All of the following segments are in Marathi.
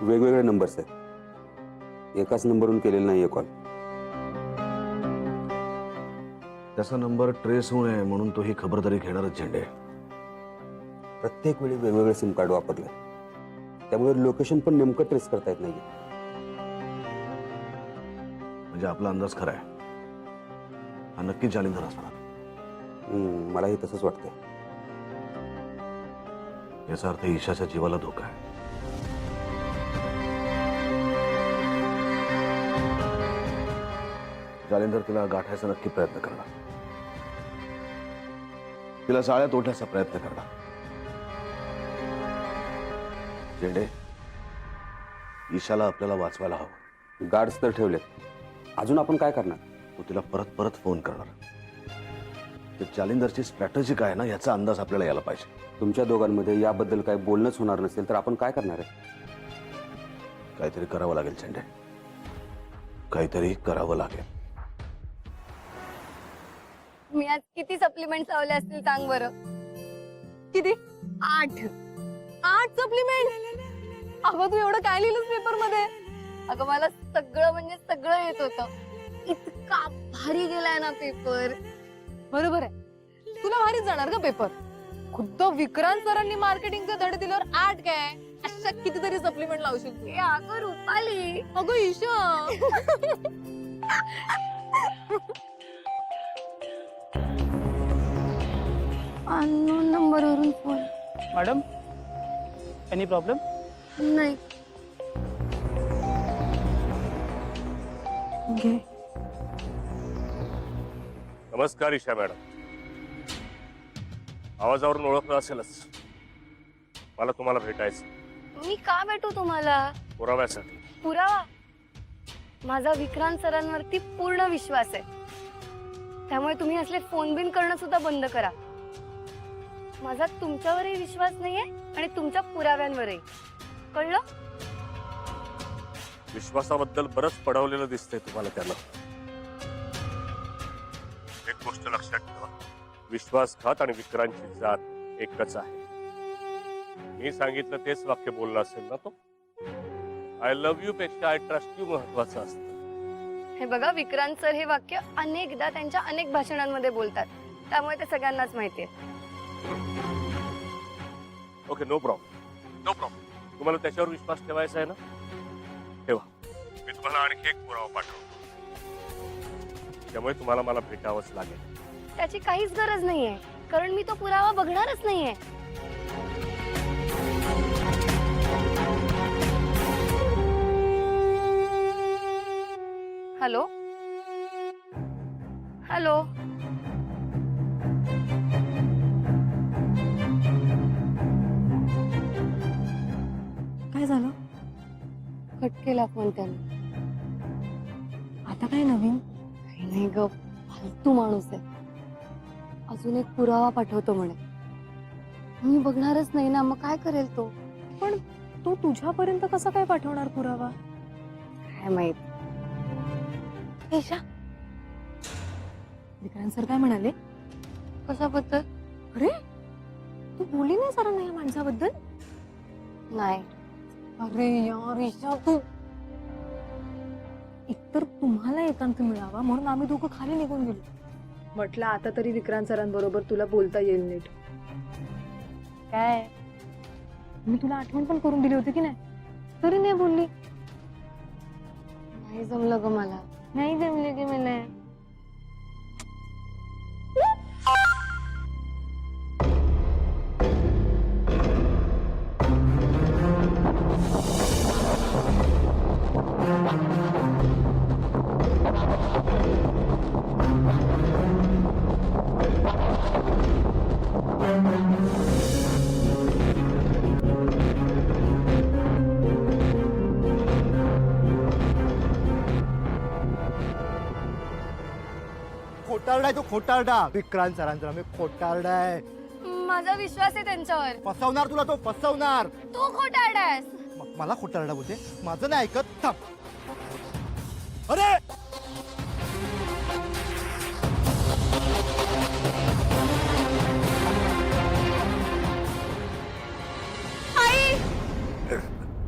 वेगवेगळे नंबर्स आहेत, एकाच नंबरवरून केलेला नाहीये कॉल. त्याचा नंबर ट्रेस होऊ नये म्हणून तो ही खबरदारी घेणारच झेंडे. प्रत्येक वेळी वेगवेगळे सिम कार्ड वापरले, त्यामुळे लोकेशन पण नेमकं ट्रेस करता येत नाहीये. म्हणजे आपला अंदाज खरा आहे, हा नक्कीच जालिंदर असणार. मलाही तसंच वाटतंय. याचा अर्थ ईशाच्या जीवाला धोका आहे. जालिंदर तिला गाठायचा नक्की प्रयत्न करणार, तिला जाळ्यात ओढण्याचा प्रयत्न करणार. झेंडे, ईशाला आपल्याला वाचवायला हवं. गार्ड्स तर ठेवले, अजून आपण काय करणार? तो तिला परत परत फोन करणार. तर जालिंदरची स्ट्रॅटेजी काय ना याचा अंदाज आपल्याला यायला पाहिजे. तुमच्या दोघांमध्ये याबद्दल काय बोलणंच होणार नसेल तर आपण काय करणार आहे? काहीतरी करावं लागेल झेंडे, काहीतरी करावं लागेल. मी आज किती सप्लिमेंट लावले असतील सांग बरं? किती? 8 सप्लिमेंट. अगं तू एवढं काय लिहिलंस पेपर मध्ये? अगं मला सगळं म्हणजे सगळं येत होतं. इतका भारी गेलाय ना पेपर. बरोबर आहे, तुला भारीच जाणार का पेपर. खुद्द विक्रांत सरांनी मार्केटिंगचे धडे दिल्यावर 8 काय अशा कितीतरी सप्लिमेंट लावशील तू. अगं रुपाली, अगं ईशा. अननोन नंबरवरून फोन. Madam, any problem? नाही. घे. नमस्कार ईशा मॅडम. आवाजावरून ओळखलं असेलच, मला तुम्हाला भेटायचं. मी का भेटू तुम्हाला? पुराव्यासाठी. पुरावा? माझा विक्रांत सरांवरती पूर्ण विश्वास आहे, त्यामुळे तुम्ही असले फोन बिन करणं सुद्धा बंद करा. माझा तुमच्यावरही विश्वास नाहीये आणि तुमच्या पुराव्यांवरही. कळलं? विश्वासाबद्दल बरंच पडवलेलं दिसतंय तुम्हाला त्याला. एक गोष्ट लक्षात ठेवा, विश्वासघात आणि विक्रांतची जात एकच आहे. मी सांगितलं तेच वाक्य बोलला असेल ना तो. आय लव्ह यू पेक्षा आय ट्रस्ट यू महत्वाचं असतं. हे बघा, विक्रांत सर हे वाक्य अनेकदा त्यांच्या अनेक भाषणांमध्ये बोलतात, त्यामुळे ते सगळ्यांनाच माहितीये. Okay, no problem, no problem. तुम्हाला त्याच्यावर विश्वास ठेवायचा आहे ना, ठेवा. मी तुम्हाला आणखी एक पुरावा पाठवतो, त्यामुळे तुम्हाला मला भेटावंच लागेल. त्याची काहीच गरज नाहीये, कारण मी तो पुरावा बघणारच नाहीये. Hello hello. काय झालं? कट केला फोन त्याने. आता काय नवीन? काही नाही ग, फालतू माणूस आहे. अजून एक पुरावा पाठवतो म्हणे. मी बघणारच नाही ना, मग काय करेल तो? पण तो तुझ्यापर्यंत कसा काय पाठवणार पुरावा? काय माहित. ईशा, विक्रांत सर काय म्हणाले? कशाबद्दल? अरे, तू बोलली नाही सरांना या माणसाबद्दल? नाही. अरे यार ईशा, तू एकतर तुम्हाला एकांत मिळावा म्हणून आम्ही दोघं खाली निघून गेलो. म्हटलं आता तरी विक्रांत सरांबरोबर तुला बोलता येईल नीट. काय मी तुला आठवण पण करून दिली होती की नाही, तरी नाही बोलली. नाही जमलं ग मला. नाही जमले की मला. खोटारडा आहे तो, खोटारडा. विक्रांत सरांचा मी खोटारडा आहे. माझा विश्वास आहे त्यांच्यावर. फसवणार तुला तो, फसवणार. तू खोटारडा आहेस. मला खोटारडा बोलते? माझं नाही ऐकत. थांब. अरे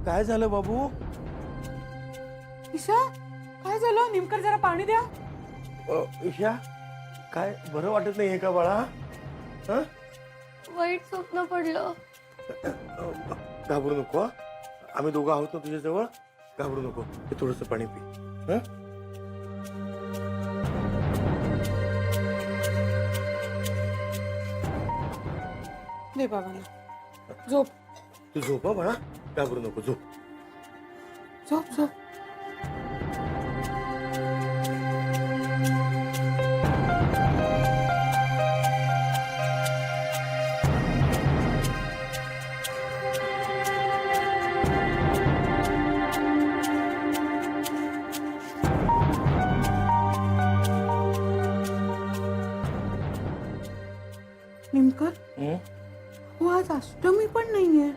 काय झालं बाबू? ईशा काय झालं? नेमकं जरा पाणी द्या. ईशा काय बरं वाटत नाहीये का बाळा? हं? वाईट स्वप्न पडलं. घाबरू नको हं? आम्ही दोघं आहोत ना तुझ्या जवळ. घाबरू नको. हे थोडंसं पाणी पी. हं? दे बाबांना. झोप तू झोप हं बाळा. घाबरू नको. झोप. झोप झोप. नेमकं हं? हो आज अष्टमी पण नाहीये.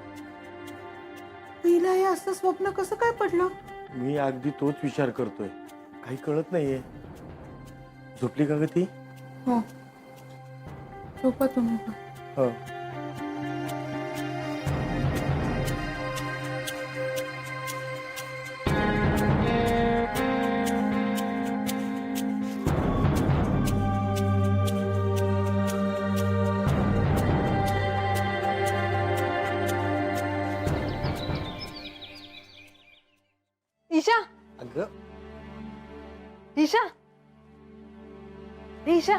हिला हे असं स्वप्न कसं काय पडलं? मी अगदी तोच विचार करतोय. काही कळत नाहीये. झोपली का ग ती? हो झोपा तुम्ही पण. हो. ईशा अगं ईशा ईशा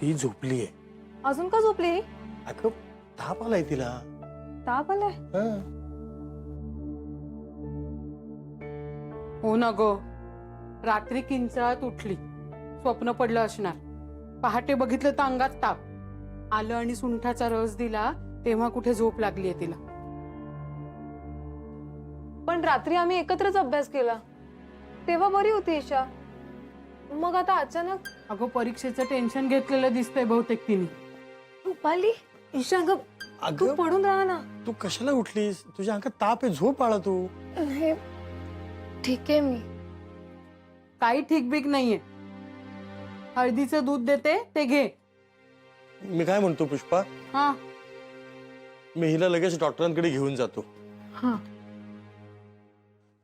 ती झोपलीये. अजून का झोपली? अगं ताप आलाय तिला. ताप आलाय? हं. हो ना ग. रात्री किंचाळत उठली. स्वप्न पडलं असणार. पहाटे बघितलं तर अंगात ताप आलं आणि सुंठाचा रस दिला तेव्हा कुठे झोप लागलीये तिला. पण रात्री आम्ही एकत्रच अभ्यास केला तेव्हा बरी होती ईशा. मग आता अचानक? अगं परीक्षेचं टेन्शन घेतलेलं दिसतंय बहुतेक तिने. रुपाली ईशा ग तू अगं पडून राहा ना. तू कशाला उठलीस? तुझ्या अंगात ताप आहे. झोप बाळा तू. हे ठीक आहे मी. काही ठीक बीक नाहीये. हळदीचं दूध देते ते घे. मी काय म्हणतो पुष्पा, हा मी हिला लगेच डॉक्टरांकडे घेऊन जातो. हा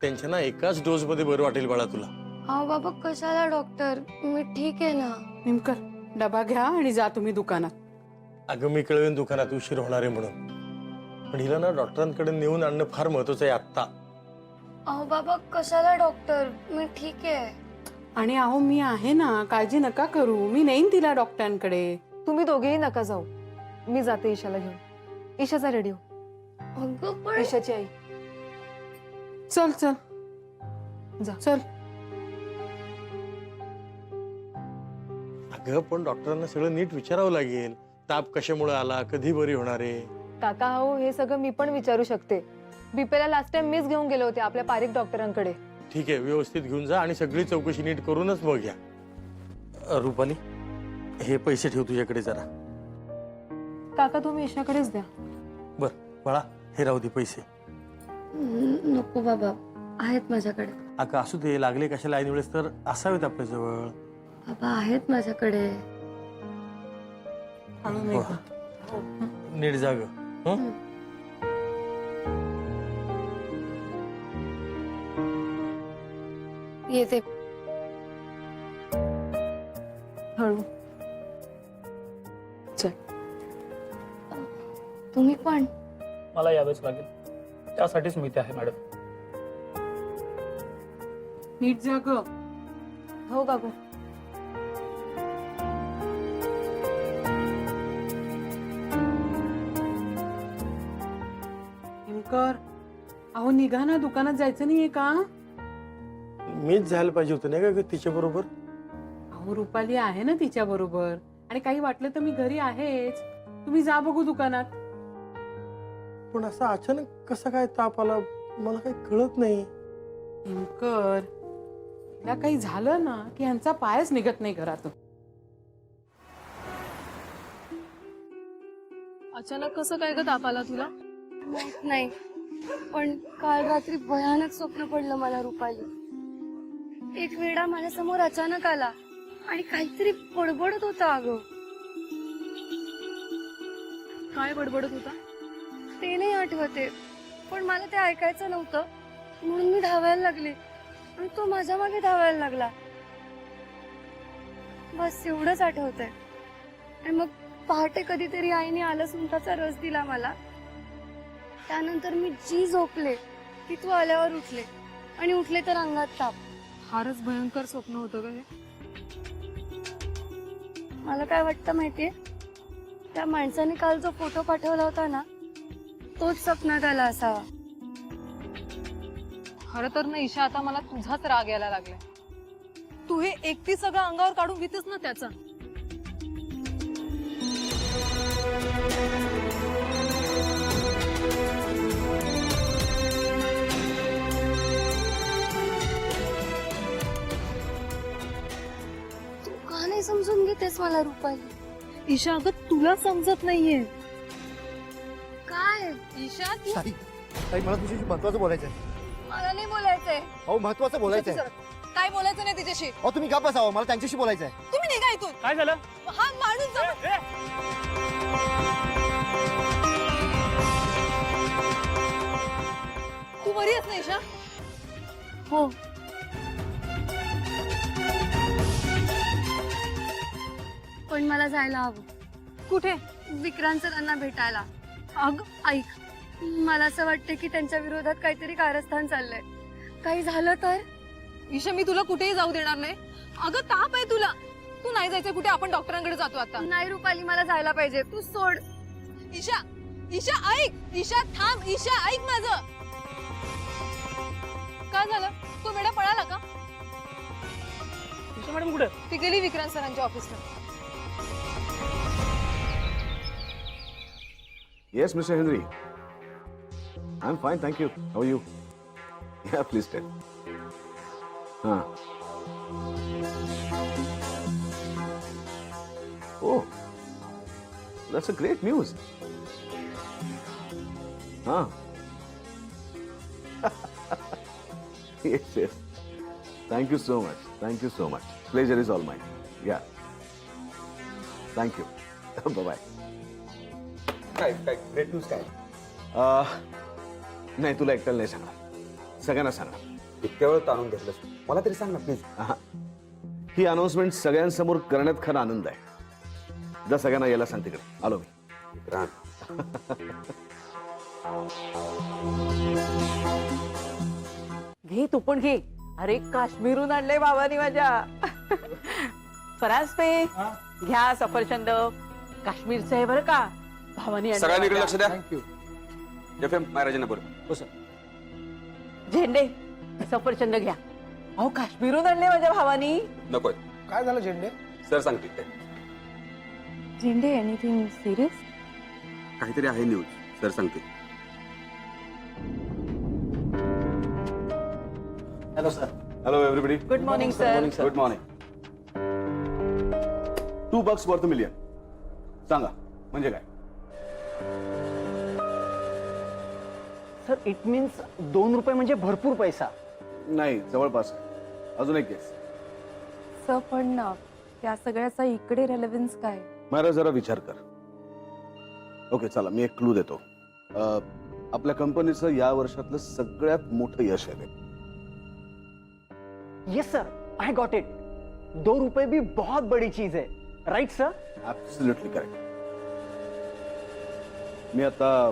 त्यांच्या ना एकाच डोस मध्ये बरं वाटेल बाळा तुला. अहो बाबा कशाला डॉक्टर, मी ठीक आहे ना. नेमकर डबा घ्या आणि जा तुम्ही दुकानात. अगं मी कळवेन दुकानात उशीर होणार आहे म्हणून. पण हिला ना डॉक्टरांकडे नेऊन आणणं फार महत्वाचं आहे आत्ता. अहो बाबा कशाला डॉक्टर, मी ठीक आहे. आणि अहो मी आहे ना, काळजी नका करू. मी नेईन तिला डॉक्टरांकडे. तुम्ही दोघेही नका जाऊ. मी जाते ईशाला घेऊन. ईशाचा रेडिओ. अगं पण ईशाची आई. चल चल जा. चल. अगं पण डॉक्टरांना सगळं नीट विचारावं लागेल. ताप कशामुळे आला, कधी बरी होणार आहे. काका हो हे सगळं मी पण विचारू शकते. बीपेला लास्ट टाइम मीच घेऊन गेले होते आपल्या पारिक डॉक्टरांकडे. ठीक आहे, व्यवस्थित घेऊन जा आणि सगळी चौकशी नीट करूनच मग घ्या. रुपाली हे पैसे ठेव तुझ्याकडे जरा. काका तुम्ही ईशाकडेच द्या. बर बाळा हे राहू दे पैसे. नको बाबा, आहेत माझ्याकडे. अगं असू दे, लागले कशाला ऐन वेळेस तर असावेत आपल्या जवळ. बाबा आहेत माझ्याकडे. हळू नाही हो. का? नीट जाग. येते. हळू. तुम्ही पण. मला यावेच लागेल. त्यासाठीच मी ते आहे मॅडम. नीट जा ग. हो काकू. नेमकर अहो निघा ना, दुकानात जायचं नाहीये का? मीच जायला पाहिजे होतं नाही का तिच्या बरोबर. अहो रुपाली आहे ना तिच्या बरोबर. आणि काही वाटलं तर मी घरी आहेच. तुम्ही जा बघू दुकानात. पण असं अचानक कसा काय ताप आला मला काही कळत नाही. नेमकर तिला काही झालं ना की यांचा पायच निघत नाही घरातून. अचानक कसं काय ग ताप आला तुला? माहित नाही, पण काल रात्री भयानक स्वप्न पडलं मला रुपाली. एक वेडा माझ्यासमोर अचानक आला आणि काहीतरी बडबडत होता. अगं काय बडबडत होता? ते नाही आठवते, पण मला ते ऐकायचं नव्हतं म्हणून मी धावायला लागले आणि तो माझ्या मागे धावायला लागला. बस एवढंच आठवतंय. आणि मग पहाटे कधीतरी आईने आलं सुंठाचा रस दिला मला. त्यानंतर मी जी झोपले की तू आल्यावर उठले आणि उठले तर अंगात ताप. फारच भयंकर स्वप्न होतं का हे? मला काय वाटतं माहितीये, त्या माणसाने काल जो फोटो पाठवला होता ना तोच स्वप्नात आला असावा. खरं तर ना ईशा, आता मला तुझाच राग यायला लागलाय. तू हे एकटी सगळं अंगावर काढून घेतेस ना त्याचा. तू का नाही समजून घेतेस मला रुपाली? ईशा अगं तुला समजत नाहीये. काय? ईशा तू ताई ताई मला तुझ्याशी महत्वाचं बोलायचं आहे. मला नाही बोलायचंय. अहो महत्वाचं बोलायचं आहे. काय बोलायचं नाही तिच्याशी. अहो तुम्ही गप्प बसावं, मला त्यांच्याशी बोलायचं आहे. तुम्ही निघा इथून. काय झालं? हा माणूस तू बरी आहेस ना ईशा? हो. पण मला जायला हवं. कुठे? विक्रांत सरांना भेटायला. अगं ऐक, मला असं वाटतं की त्यांच्या विरोधात काहीतरी कारस्थान चाललंय. काही झालं तर? ईशा मी तुला कुठेही जाऊ देणार नाही. अगं ताप आहे तुला. तू नाही जायचं कुठे, आपण डॉक्टरांकडे जातो आता. नाही रुपाली, मला जायला पाहिजे. तू सोड. ईशा ईशा ऐक. ईशा थांब. ईशा ऐक माझं. काय झालं? तो वेडा पळाला का? ईशा मॅडम कुठे? ती गेली विक्रांत सरांच्या ऑफिसला. Yes mister Henry, I am fine thank you. How you? Yeah please tell. हां. Oh that's a great news. हां. Yes yes. Thank you so much. Thank you so much. Pleasure is all mine. Yeah thank you. Bye bye. काय काय ग्रेट न्यूज काय? नाही तुला एकट्याला नाही सांगणार, सगळ्यांना सांगणार. इतक्या वेळ ताणून घेतलंस, मला तरी सांग ना प्लीज. ही अनाउन्समेंट सगळ्यांसमोर करण्यात खरा आनंद आहे. जा सगळ्यांना यायला सांग तिकडे. आलो मी. विक्रांत, घे तू पण घे. अरे काश्मीरहून आणले बाबांनी माझ्या. फराज पे घ्या सफरचंद. काश्मीरचं आहे बरं का. भावानी आणलंय सगळ्यांनी इकडे लक्ष माझ्या. द्या. थँक्यू. एफ एम महाराजांना बोल. झेंडे सफरचंद घ्या. अहो काश्मीरहून आणले माझ्या भावानी. नकोय. काय झालं झेंडे? सर सांगतील ते. झेंडे एनिथिंग सिरियस? काहीतरी आहे न्यूज. सर सांगतील. Hello sir. Hello everybody. Good morning sir. Good morning. $2 worth million. सांगा म्हणजे काय? सर इट मीन्स ₹2 म्हणजे भरपूर पैसा. नाही जवळपास आहे. अजून एक केस. सर पण त्या सगळ्याचा इकडे रेलेव्हन्स काय? मला जरा विचार कर. ओके चला मी एक क्लू देतो. आपल्या कंपनीचं या वर्षातलं सगळ्यात मोठं यश आहे. Yes sir I got it. ₹2 भी बहुत बड़ी चीज है. Right sir? Absolutely correct. मी आता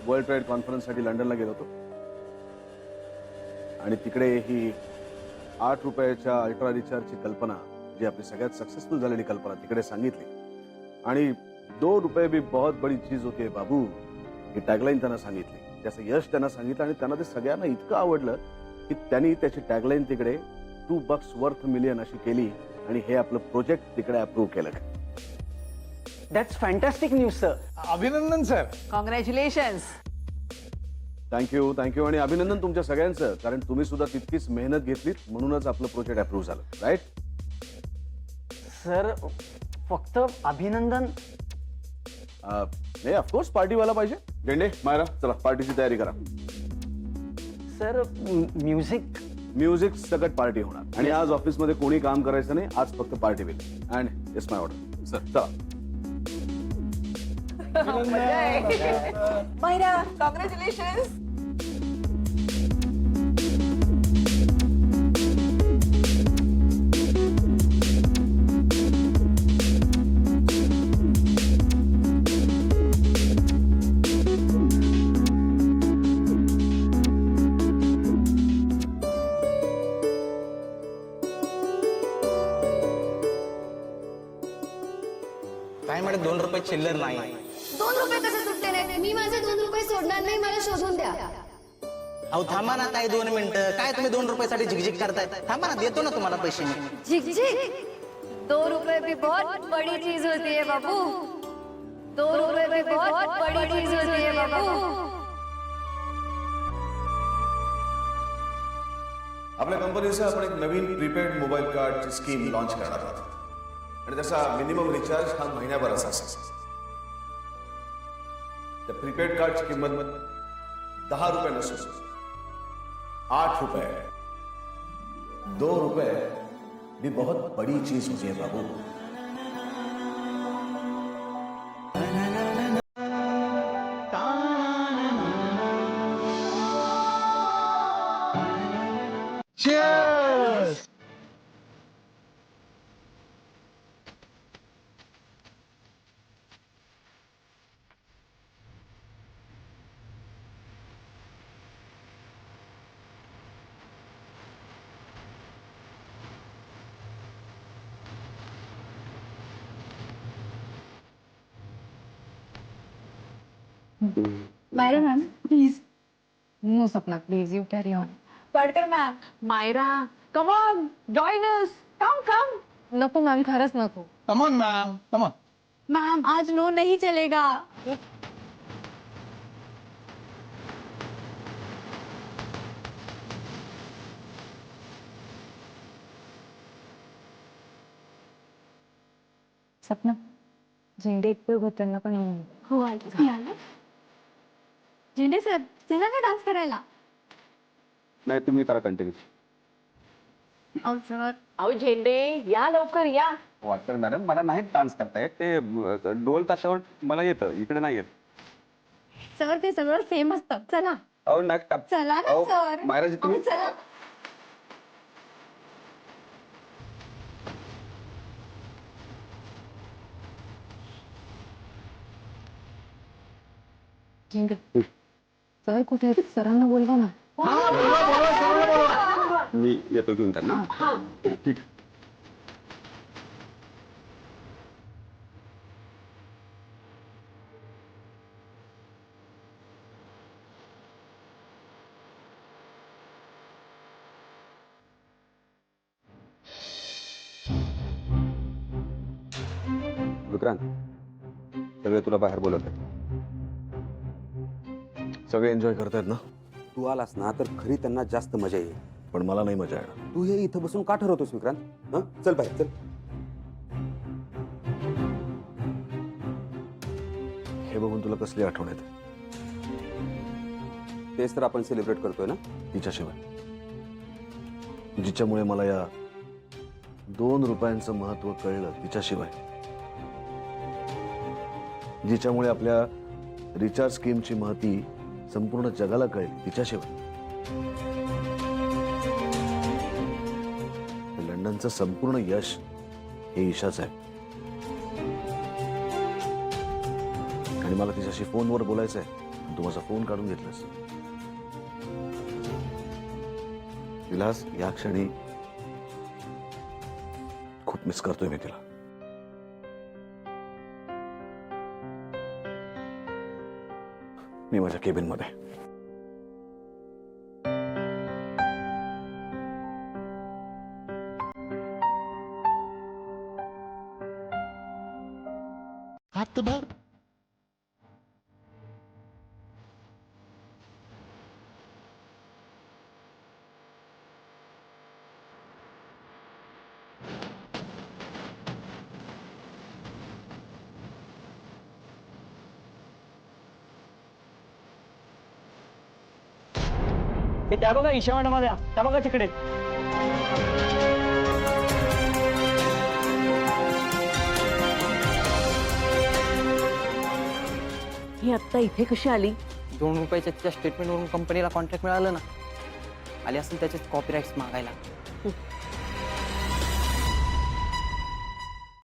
वर्ल्ड ट्रेड कॉन्फरन्ससाठी लंडनला गेलो होतो आणि तिकडे ही ₹8 अल्ट्रा रिचार्जची कल्पना, जी आपली सगळ्यात सक्सेसफुल झालेली कल्पना, तिकडे सांगितली. आणि ₹2 भी बहुत बड़ी चीज होती है बाबू, ही टॅगलाईन त्यांना सांगितली. त्याचं यश त्यांना सांगितलं आणि त्यांना ते सगळ्यांना इतकं आवडलं की त्यांनी त्याची टॅगलाईन तिकडे $2 वर्थ मिलियन अशी केली आणि हे आपलं प्रोजेक्ट तिकडे अप्रूव्ह केलं. That's fantastic news sir. अभिनंदन सर. कॉंग्रॅच्युलेशन्स. थँक्यू थँक्यू आणि अभिनंदन तुमच्या सगळ्यांचं, कारण तुम्ही सुद्धा तितकीच मेहनत घेतलीत म्हणूनच आपलं प्रोजेक्ट अप्रूव्ह झालं. राईट सर फक्त अभिनंदन. नाही ऑफकोर्स पार्टी व्हायला पाहिजे. झेंडे मायरा चला पार्टीची तयारी करा. Sir music. म्युझिक सकट पार्टी होणार आणि आज ऑफिसमध्ये कोणी काम करायचं नाही. आज फक्त पार्टी होईल. And it's my order. Sir चला. मायरा कॉंग्रॅच्युलेशन्स. रुपये चिल्लर नाही. 2 रुपये कसे सुटले नाही? मी माझे 2 रुपये सोडणार नाही, मला शोधून द्या. अहो थांबा ना ताई 2 मिनिटं. काय तुम्ही 2 रुपयासाठी झिकझिक करताय? थांबा ना, देतो ना तुम्हाला पैसे मी. झिक झिक, 2 रुपए भी बहुत बड़ी चीज होती है बाबू. 2 रुपए भी बहुत बड़ी चीज होती है बाबू. आपल्या कंपनीचं आपण एक नवीन प्रीपेड मोबाईल कार्डची स्कीम लॉन्च करणार आहोत आणि त्याचा मिनिमम रिचार्ज हा महिन्याभराचा असेल. त्या प्रीपेड कार्डची किंमत 10 रुपये नसून 8 रुपये. 2 रुपये भी बहुत बड़ी चीज होती है बाबू. Myra ma'am please. No Sapna please, you carry on. पडकर ma'am. Myra come on join us. Come. नको मॅम, खरंच नको. Come on, ma'am. Come on. Ma'am आज नो नहीं चलेगा. सपना झेंडे इतके होताना पण हो आलं. झेंडे सर चला का डान्स करायला. नाही तुम्ही करा कंटिन्यू. अहो सर, अहो झेंडे या लवकर या. वाटतं मॅडम मला नाही डान्स करता येत. ते डोल ताशावर मला येतं, इकडे नाही येत. सर ते सगळं सेम असतं. चला अहो नाही चला ना अहो, सर. मायराजी तुम्ही अहो, चला. झेंडे सर कुठे आहेत? सरांना बोलवा ना. मी येतो घेऊन त्यांना. ठीक. विक्रांत, सगळे तुला बाहेर बोलत आहेत. सगळे एन्जॉय करतायत ना, तू आलास ना तर खरी त्यांना जास्त मजा येईल. पण मला नाही मजा येणार. तू हे इथं बसून का ठरवतोस विक्रांत? हं? चल बाहेर चल. हे बघून तुला कसली आठवण येते? तेच तर आपण सेलिब्रेट करतोय ना. तिच्याशिवाय, जिच्यामुळे मला या 2 रुपयांचं महत्व कळलं, तिच्याशिवाय, जिच्यामुळे आपल्या रिचार्ज स्कीमची महती संपूर्ण जगाला कळेल, तिच्याशिवाय. लंडनचं संपूर्ण यश हे ईशाच आहे आणि मला तिच्याशी फोनवर बोलायचं आहे. तू माझा फोन काढून घेतलास. विलास, या क्षणी खूप मिस करतोय मी तिला. मी माझ्या केबिन मध्ये. हात भर. त्या बघा ईशा मॅडम आल्या. त्या बघा तिकडे. ही आत्ता इथे कशी आली? 2 रुपयाच्या तिच्या स्टेटमेंटवरून कंपनीला कॉन्ट्रॅक्ट मिळालं ना. आली असेल त्याचे कॉपीराईट्स मागायला.